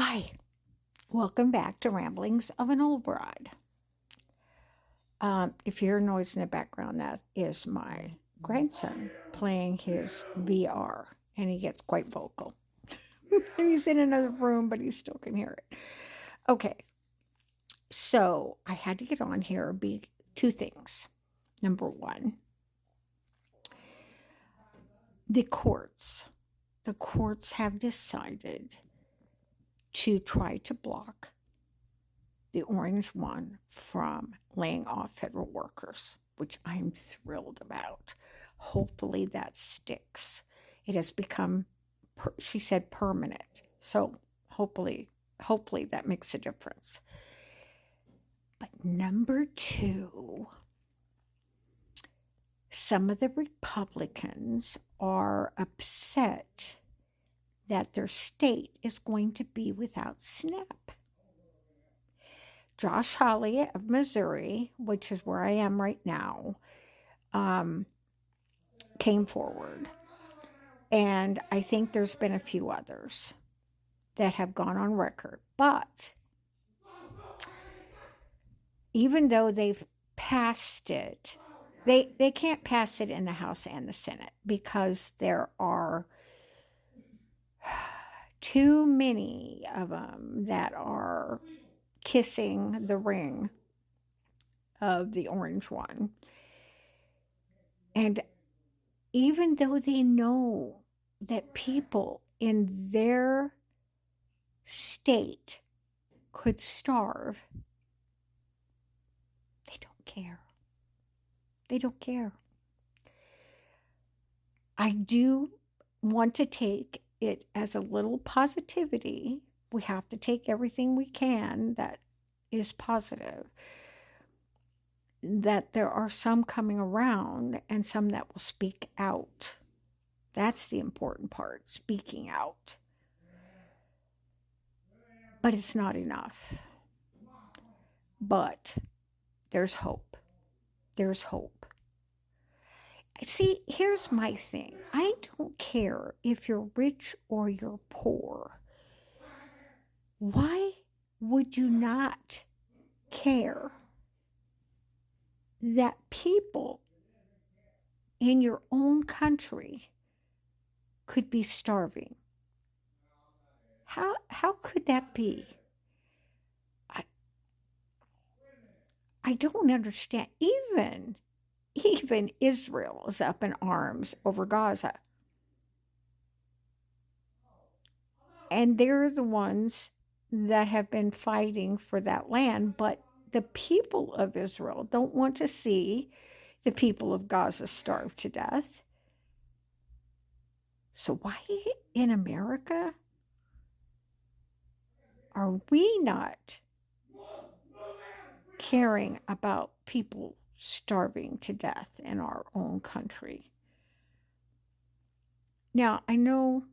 Hi, welcome back to Ramblings of an Old Bride. If you hear noise in the background, that is my grandson playing his VR, and he gets quite vocal. And he's in another room, but he still can hear it. Okay, so I had to get on here. Be two things. Number one, the courts. The courts have decided to try to block the orange one from laying off federal workers, which I'm thrilled about. Hopefully that sticks. It has become, she said, permanent. So hopefully that makes a difference. But number two, some of the Republicans are upset that their state is going to be without SNAP. Josh Hawley of Missouri, which is where I am right now, came forward. And I think there's been a few others that have gone on record. But even though they've passed it, they can't pass it in the House and the Senate because there are too many of them that are kissing the ring of the orange one. And even though they know that people in their state could starve, they don't care. They don't care. I do want to take it as a little positivity. We have to take everything we can that is positive. That there are some coming around and some that will speak out. That's the important part, speaking out. But it's not enough. But there's hope. There's hope. See, here's my thing. I don't care if you're rich or you're poor. Why would you not care that people in your own country could be starving? How could that be? I don't understand. Even Israel is up in arms over Gaza. And they're the ones that have been fighting for that land, but the people of Israel don't want to see the people of Gaza starve to death. So why in America are we not caring about people starving to death in our own country? Now, I know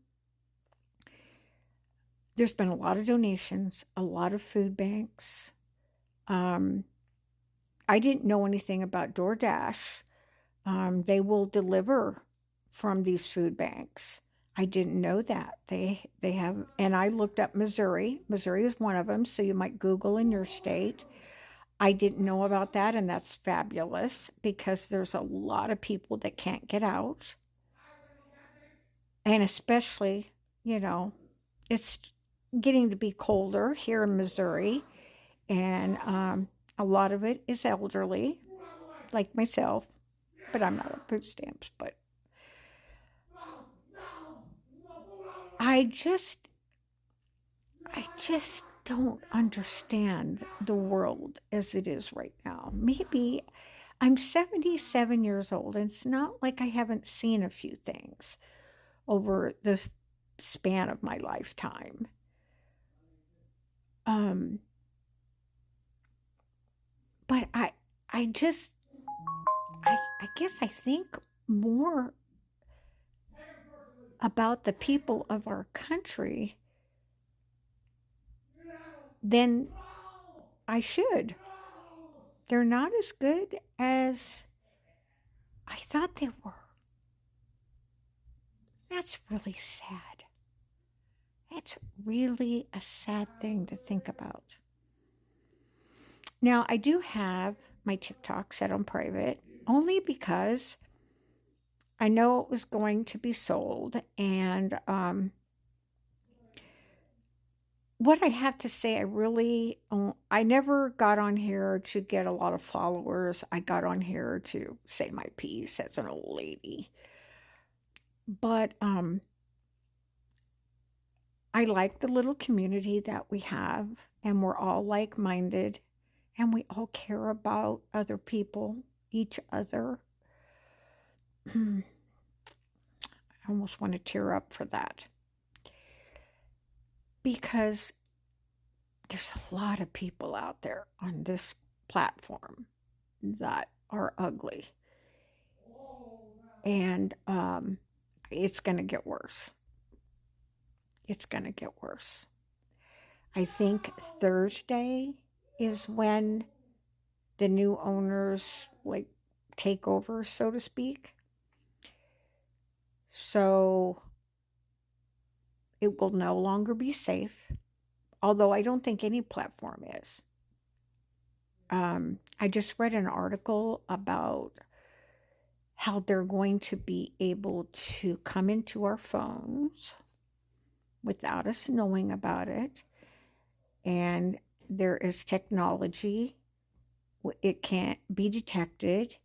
there's been a lot of donations, a lot of food banks. I didn't know anything about DoorDash. They will deliver from these food banks. I didn't know that. They have, and I looked up Missouri. Missouri is one of them, so you might Google in your state. I didn't know about that, and that's fabulous because there's a lot of people that can't get out. And especially, it's getting to be colder here in Missouri, and a lot of it is elderly, like myself, but I'm not on food stamps. But I just, I just don't understand the world as it is right now. Maybe I'm 77 years old, and it's not like I haven't seen a few things over the span of my lifetime. Um, but I just, I guess I think more about the people of our country than I should. They're not as good as I thought they were. That's really sad. That's really a sad thing to think about. Now, I do have my TikTok set on private only because I know it was going to be sold. And what I have to say, I never got on here to get a lot of followers. I got on here to say my piece as an old lady. But I like the little community that we have, and we're all like minded, and we all care about other people, each other. I almost want to tear up for that because there's a lot of people out there on this platform that are ugly, and it's going to get worse. It's going to get worse. I think Thursday is when the new owners like take over, so to speak. So it will no longer be safe, although I don't think any platform is. I just read an article about how they're going to be able to come into our phones without us knowing about it. And there is technology, it can't be detected,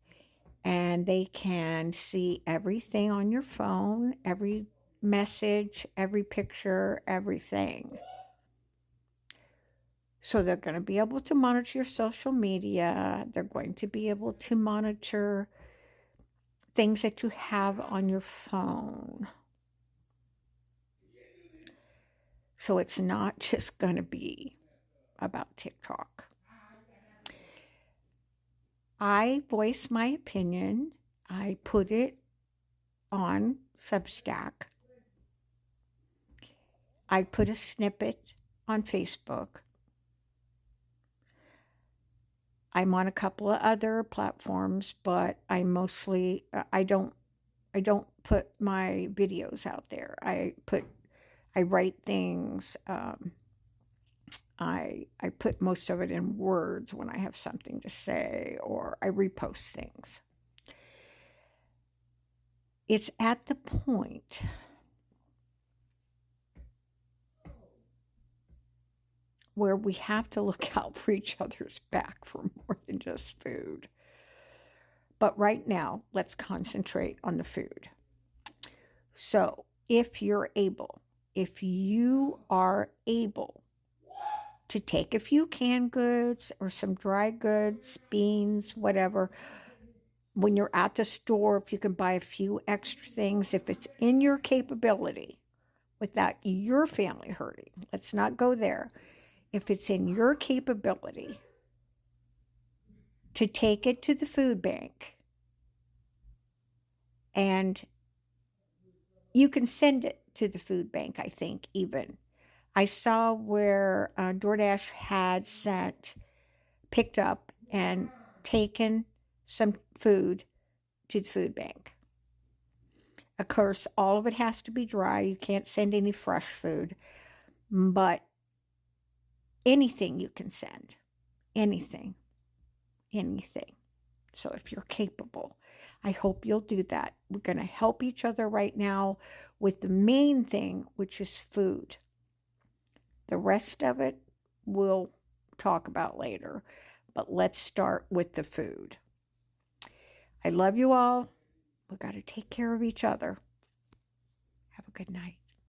and they can see everything on your phone, every message, every picture, everything. So they're going to be able to monitor your social media. They're going to be able to monitor things that you have on your phone. So it's not just going to be about TikTok. I voice my opinion. I put it on Substack. I put a snippet on Facebook. I'm on a couple of other platforms, but I mostly I don't put my videos out there. I write things. I put most of it in words when I have something to say, or I repost things. It's at the point where we have to look out for each other's back for more than just food. But right now, let's concentrate on the food. So if you are able to take a few canned goods or some dry goods, beans, whatever, when you're at the store, if you can buy a few extra things, if it's in your capability without your family hurting, let's not go there. If it's in your capability to take it to the food bank, and you can send it to the food bank, I think, even. I saw where DoorDash had picked up and taken some food to the food bank. Of course, all of it has to be dry. You can't send any fresh food, but anything you can send. Anything. So if you're capable, I hope you'll do that. We're going to help each other right now with the main thing, which is food. The rest of it we'll talk about later, but let's start with the food. I love you all. We've got to take care of each other. Have a good night.